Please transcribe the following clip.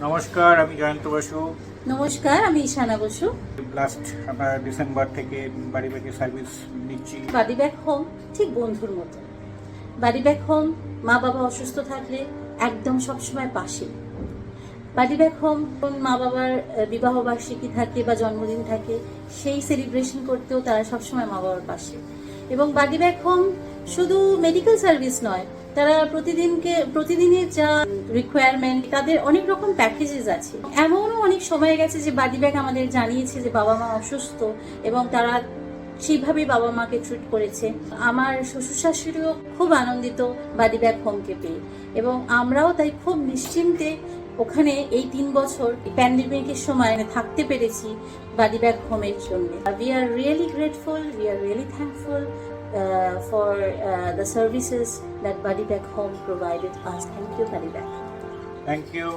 নমস্কার, আমি জয়ন্ত বসু। নমস্কার, আমি ঈশানা বসু। লাস্ট আমরা ডিসেম্বর থেকে বাড়ি বাড়ি সার্ভিস নিচ্ছি। বাড়ি ব্যাক হোম ঠিক বন্ধুর মতো। বাড়ি ব্যাক হোম মা বাবা অসুস্থ থাকলে একদম সবসময় পাশে। বাড়ি ব্যাক হোম মা বাবার বিবাহ বার্ষিকী থাকে বা জন্মদিন থাকে, সেই সেলিব্রেশন করতেও তারা সবসময় মা বাবার পাশে। এবং বাড়ি ব্যাক হোম শুধু মেডিকেল সার্ভিস নয়, তারা প্রতিদিনের যা রিকোয়ারমেন্ট, তাদের অনেক রকম প্যাকেজেস আছে। এমনও অনেক সময় গেছে যে বাড়ি ব্যাক আমাদের জানিয়েছে যে বাবা মা অসুস্থ এবং তারা সেইভাবেই বাবা মাকে ট্রিট করেছে। আমার শ্বশুর শাশুড়িও খুব আনন্দিত বাড়ি ব্যাক হোমকে পেয়ে, এবং আমরাও তাই খুব নিশ্চিন্তে ওখানে এই 3 বছর প্যান্ডেমিকের সময় থাকতে পেরেছি বাড়ি ব্যাক হোমের জন্য। We are really grateful, we are really thankful for the services that Buddy Back Home provided us. Thank you, Buddy Back. Thank you.